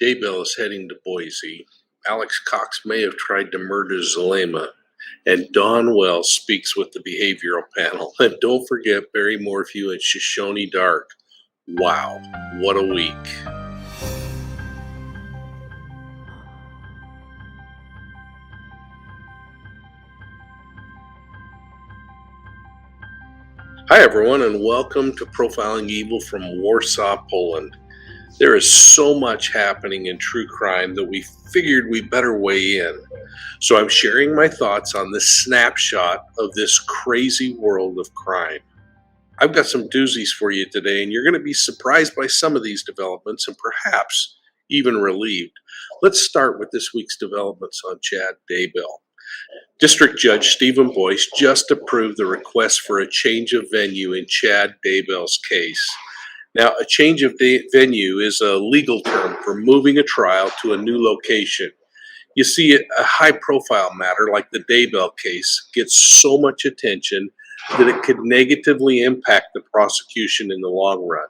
Daybell is heading to Boise. Alex Cox may have tried to murder Zulema. And Dawn Wells speaks with the behavioral panel. And don't forget Barry Morphew and Shoshone Dark. Wow, what a week. Hi everyone, and welcome to Profiling Evil from Warsaw, Poland. There is so much happening in true crime that we figured we better weigh in. So I'm sharing my thoughts on this snapshot of this crazy world of crime. I've got some doozies for you today, and you're going to be surprised by some of these developments and perhaps even relieved. Let's start with this week's developments on Chad Daybell. District Judge Stephen Boyce just approved the request for a change of venue in Chad Daybell's case. Now, a change of venue is a legal term for moving a trial to a new location. You see, a high-profile matter like the Daybell case gets so much attention that it could negatively impact the prosecution in the long run.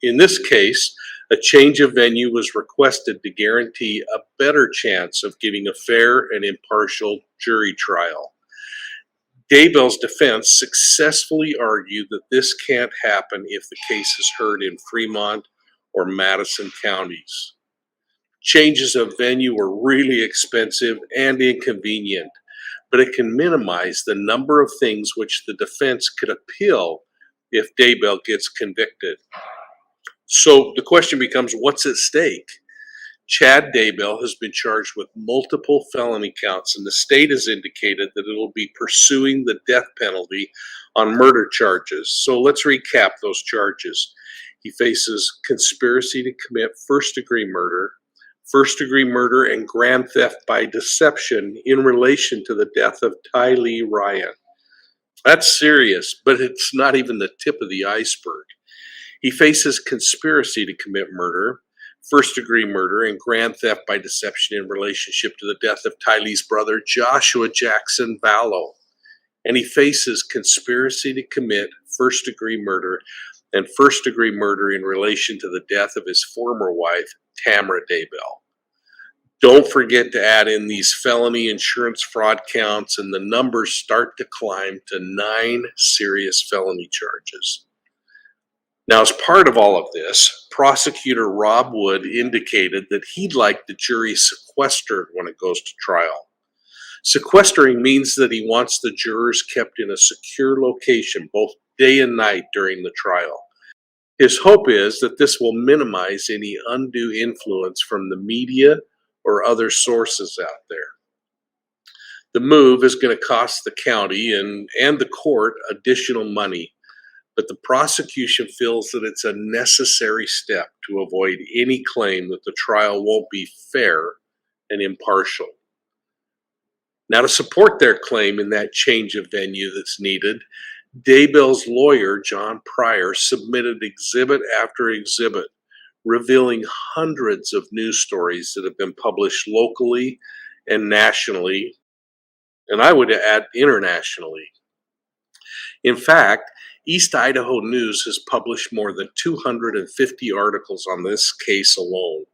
In this case, a change of venue was requested to guarantee a better chance of getting a fair and impartial jury trial. Daybell's defense successfully argued that this can't happen if the case is heard in Fremont or Madison counties. Changes of venue are really expensive and inconvenient, but it can minimize the number of things which the defense could appeal if Daybell gets convicted. So the question becomes, what's at stake? Chad Daybell has been charged with multiple felony counts, and the state has indicated that it will be pursuing the death penalty on murder charges. So let's recap those charges. He faces conspiracy to commit first-degree murder and grand theft by deception in relation to the death of Tylee Ryan. That's serious, but it's not even the tip of the iceberg. He faces conspiracy to commit murder, first-degree murder, and grand theft by deception in relationship to the death of Tylee's brother, Joshua Jackson Vallow. And he faces conspiracy to commit first-degree murder and first-degree murder in relation to the death of his former wife, Tamara Daybell. Don't forget to add in these felony insurance fraud counts, and the numbers start to climb to 9 serious felony charges. Now, as part of all of this, prosecutor Rob Wood indicated that he'd like the jury sequestered when it goes to trial. Sequestering means that he wants the jurors kept in a secure location both day and night during the trial. His hope is that this will minimize any undue influence from the media or other sources out there. The move is going to cost the county and the court additional money, but the prosecution feels that it's a necessary step to avoid any claim that the trial won't be fair and impartial. Now, to support their claim in that change of venue that's needed, Daybell's lawyer, John Pryor, submitted exhibit after exhibit, revealing hundreds of news stories that have been published locally and nationally, and I would add internationally. In fact, East Idaho News has published more than 250 articles on this case alone.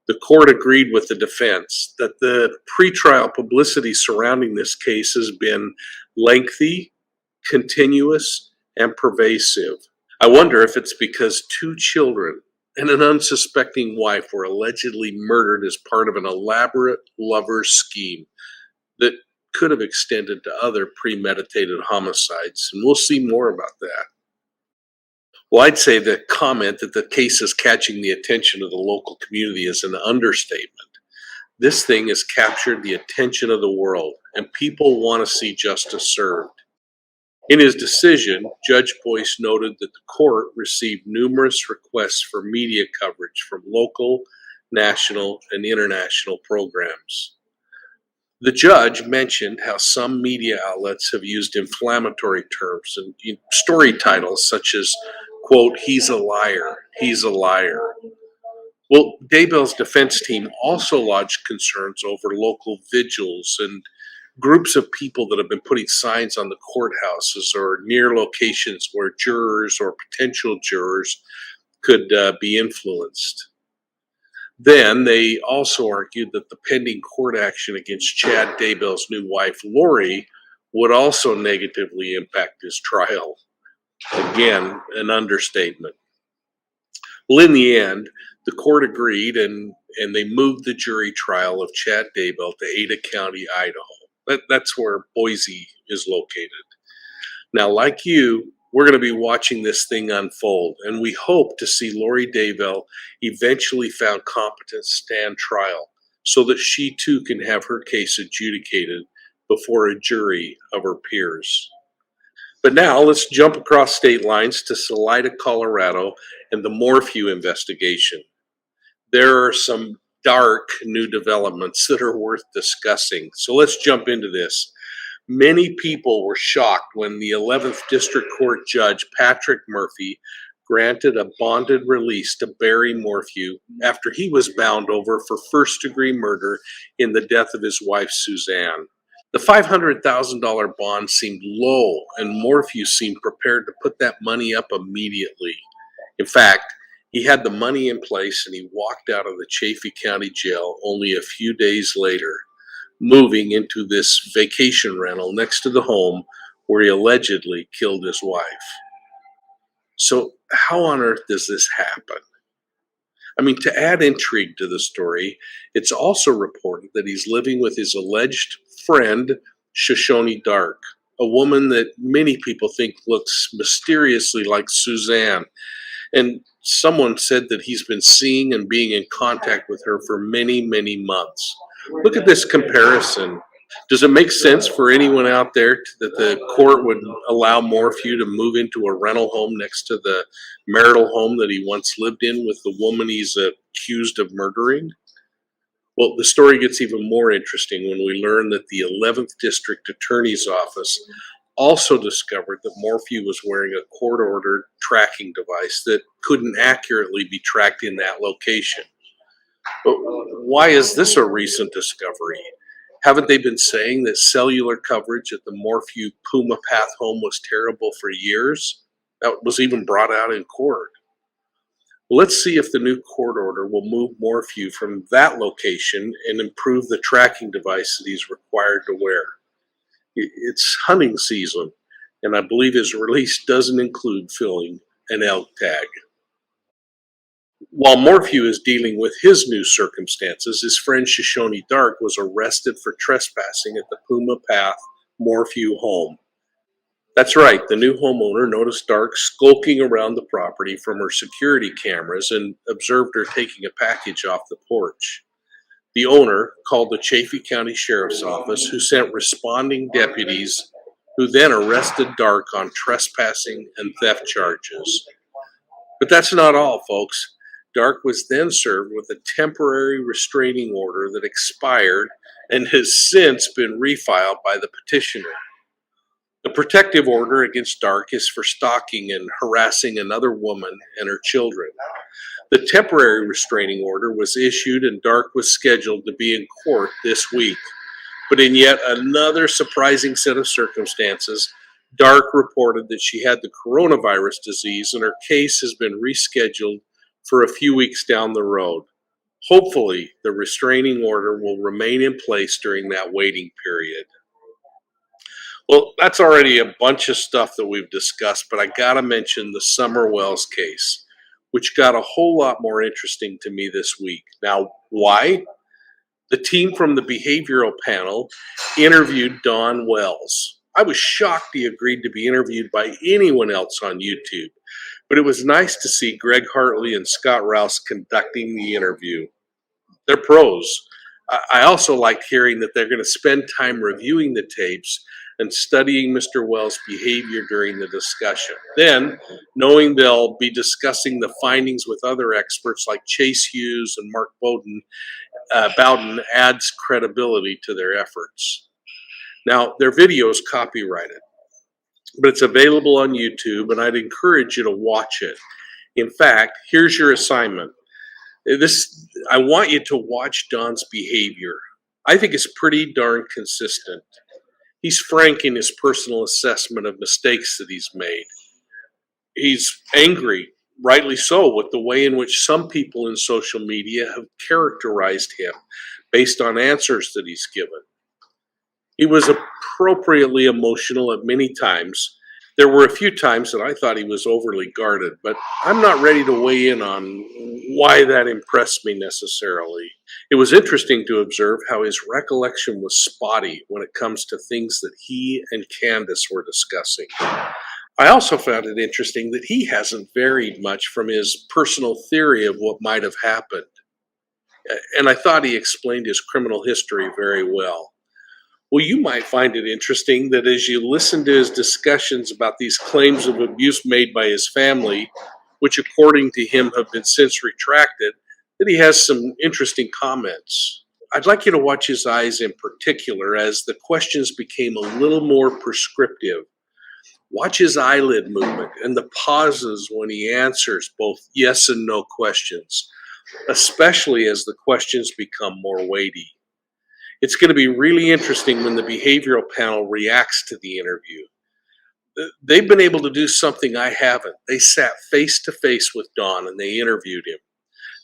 The court agreed with the defense that the pretrial publicity surrounding this case has been lengthy, continuous, and pervasive. I wonder if it's because 2 children and an unsuspecting wife were allegedly murdered as part of an elaborate lover's scheme that could have extended to other premeditated homicides, and we'll see more about that. Well, I'd say the comment that the case is catching the attention of the local community is an understatement. This thing has captured the attention of the world, and people want to see justice served. In his decision, Judge Boyce noted that the court received numerous requests for media coverage from local, national, and international programs. The judge mentioned how some media outlets have used inflammatory terms and story titles such as, quote, "He's a liar, he's a liar." Well, Daybell's defense team also lodged concerns over local vigils and groups of people that have been putting signs on the courthouses or near locations where jurors or potential jurors could be influenced. Then they also argued that the pending court action against Chad Daybell's new wife, Lori, would also negatively impact his trial. Again, an understatement. Well, in the end, the court agreed and they moved the jury trial of Chad Daybell to Ada County, Idaho. That's where Boise is located. Now, like you, we're going to be watching this thing unfold, and we hope to see Lori Daybell eventually found competent to stand trial so that she too can have her case adjudicated before a jury of her peers. But now let's jump across state lines to Salida, Colorado, and the Morphew investigation. There are some dark new developments that are worth discussing. So let's jump into this. Many people were shocked when the 11th District Court Judge Patrick Murphy granted a bonded release to Barry Morphew after he was bound over for first-degree murder in the death of his wife, Suzanne. The $500,000 bond seemed low, and Morphew seemed prepared to put that money up immediately. In fact, he had the money in place and he walked out of the Chaffee County Jail only a few days later, moving into this vacation rental next to the home where he allegedly killed his wife. So, how on earth does this happen? I mean, to add intrigue to the story, it's also reported that he's living with his alleged friend, Shoshone Dark, a woman that many people think looks mysteriously like Suzanne. And someone said that he's been seeing and being in contact with her for many, many months. Look at this comparison. Does it make sense for anyone out there that the court would allow Morphew to move into a rental home next to the marital home that he once lived in with the woman he's accused of murdering? Well, the story gets even more interesting when we learn that the 11th District Attorney's Office also discovered that Morphew was wearing a court-ordered tracking device that couldn't accurately be tracked in that location. But why is this a recent discovery? Haven't they been saying that cellular coverage at the Morphew Puma Path home was terrible for years? That was even brought out in court. Let's see if the new court order will move Morphew from that location and improve the tracking device that he's required to wear. It's hunting season, and I believe his release doesn't include filling an elk tag. While Morphew is dealing with his new circumstances, his friend Shoshone Dark was arrested for trespassing at the Puma Path Morphew home. That's right, the new homeowner noticed Dark skulking around the property from her security cameras and observed her taking a package off the porch. The owner called the Chaffee County Sheriff's Office, who sent responding deputies, who then arrested Dark on trespassing and theft charges. But that's not all, folks. Dark was then served with a temporary restraining order that expired and has since been refiled by the petitioner. The protective order against Dark is for stalking and harassing another woman and her children. The temporary restraining order was issued and Dark was scheduled to be in court this week. But in yet another surprising set of circumstances, Dark reported that she had the coronavirus disease and her case has been rescheduled for a few weeks down the road. Hopefully, the restraining order will remain in place during that waiting period. Well, that's already a bunch of stuff that we've discussed, but I gotta mention the Summer Wells case, which got a whole lot more interesting to me this week. Now, why? The team from the behavioral panel interviewed Don Wells. I was shocked he agreed to be interviewed by anyone else on YouTube, but it was nice to see Greg Hartley and Scott Rouse conducting the interview. They're pros. I also liked hearing that they're going to spend time reviewing the tapes and studying Mr. Wells' behavior during the discussion. Then, knowing they'll be discussing the findings with other experts like Chase Hughes and Mark Bowden adds credibility to their efforts. Now, their video is copyrighted, but it's available on YouTube, and I'd encourage you to watch it. In fact, here's your assignment. I want you to watch Don's behavior. I think it's pretty darn consistent. He's frank in his personal assessment of mistakes that he's made. He's angry Rightly so, with the way in which some people in social media have characterized him based on answers that he's given. He was appropriately emotional at many times. There were a few times that I thought he was overly guarded, but I'm not ready to weigh in on why that impressed me necessarily. It was interesting to observe how his recollection was spotty when it comes to things that he and Candace were discussing. I also found it interesting that he hasn't varied much from his personal theory of what might have happened. And I thought he explained his criminal history very well. Well, you might find it interesting that as you listen to his discussions about these claims of abuse made by his family, which according to him have been since retracted, that he has some interesting comments. I'd like you to watch his eyes in particular as the questions became a little more prescriptive. Watch his eyelid movement and the pauses when he answers both yes and no questions, especially as the questions become more weighty. It's going to be really interesting when the behavioral panel reacts to the interview. They've been able to do something I haven't. They sat face to face with Don and they interviewed him.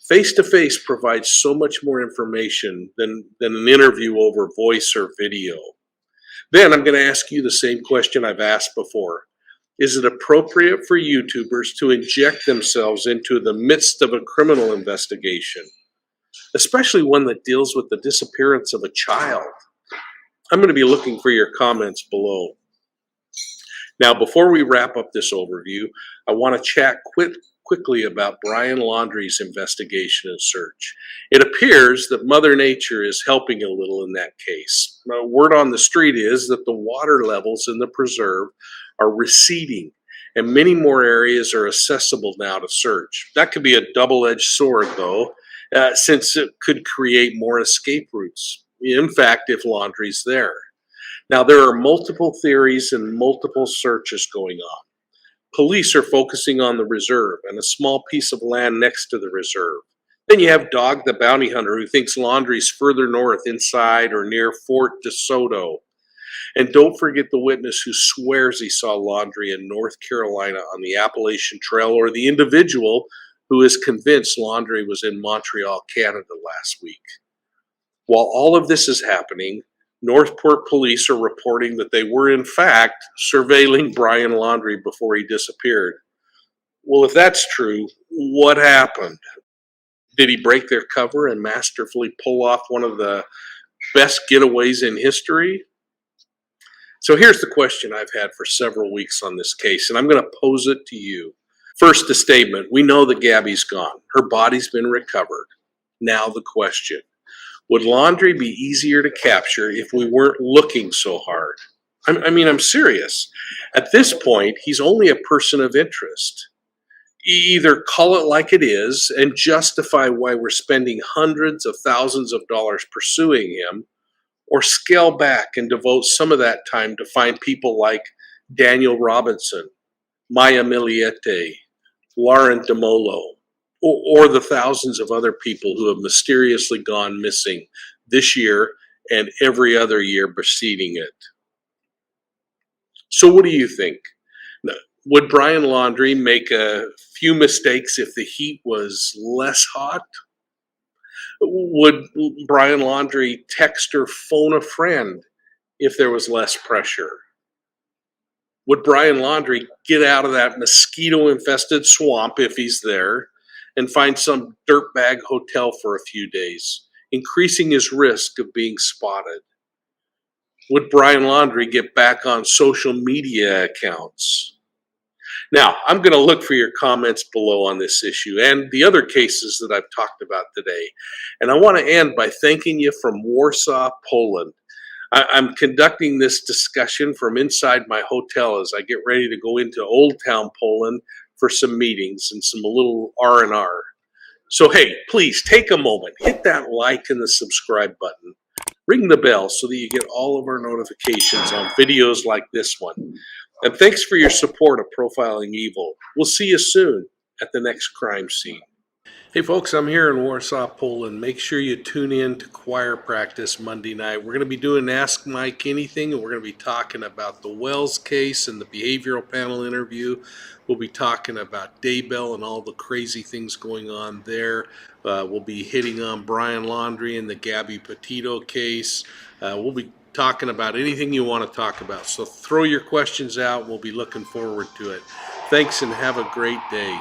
Face to face provides so much more information than an interview over voice or video. Then I'm going to ask you the same question I've asked before. Is it appropriate for YouTubers to inject themselves into the midst of a criminal investigation, especially one that deals with the disappearance of a child? I'm going to be looking for your comments below. Now, before we wrap up this overview, I want to chat quickly about Brian Laundrie's investigation and search. It appears that Mother Nature is helping a little in that case. Word on the street is that the water levels in the preserve are receding, and many more areas are accessible now to search. That could be a double-edged sword, though, since it could create more escape routes. In fact, if Laundrie's there. Now, there are multiple theories and multiple searches going on. Police are focusing on the reserve and a small piece of land next to the reserve. Then you have Dog the bounty hunter who thinks Laundrie's further north inside or near Fort DeSoto. And don't forget the witness who swears he saw Laundrie in North Carolina on the Appalachian Trail, or the individual who is convinced Laundrie was in Montreal, Canada last week. While all of this is happening, Northport police are reporting that they were in fact surveilling Brian Laundrie before he disappeared. Well, if that's true, what happened? Did he break their cover and masterfully pull off one of the best getaways in history? So here's the question I've had for several weeks on this case, and I'm going to pose it to you. First, a statement. We know that Gabby's gone. Her body's been recovered. Now the question. Would Laundrie be easier to capture if we weren't looking so hard? I'm serious. At this point, he's only a person of interest. Either call it like it is and justify why we're spending hundreds of thousands of dollars pursuing him, or scale back and devote some of that time to find people like Daniel Robinson, Maya Miliete, Lauren DeMolo, or the thousands of other people who have mysteriously gone missing this year and every other year preceding it. So what do you think? Would Brian Laundrie make a few mistakes if the heat was less hot? Would Brian Laundrie text or phone a friend if there was less pressure? Would Brian Laundrie get out of that mosquito-infested swamp if he's there and find some dirtbag hotel for a few days, increasing his risk of being spotted? Would Brian Laundrie get back on social media accounts? Now, I'm going to look for your comments below on this issue and the other cases that I've talked about today. And I want to end by thanking you from Warsaw, Poland. I'm conducting this discussion from inside my hotel as I get ready to go into Old Town, Poland for some meetings and some little R&R. So hey, please take a moment, hit that like and the subscribe button. Ring the bell so that you get all of our notifications on videos like this one. And thanks for your support of Profiling Evil. We'll see you soon at the next crime scene. Hey folks, I'm here in Warsaw, Poland. Make sure you tune in to choir practice Monday night. We're going to be doing Ask Mike Anything, and we're going to be talking about the Wells case and the behavioral panel interview. We'll be talking about Daybell and all the crazy things going on there. We'll be hitting on Brian Laundrie and the Gabby Petito case. We'll be talking about anything you want to talk about. So throw your questions out. We'll be looking forward to it. Thanks and have a great day.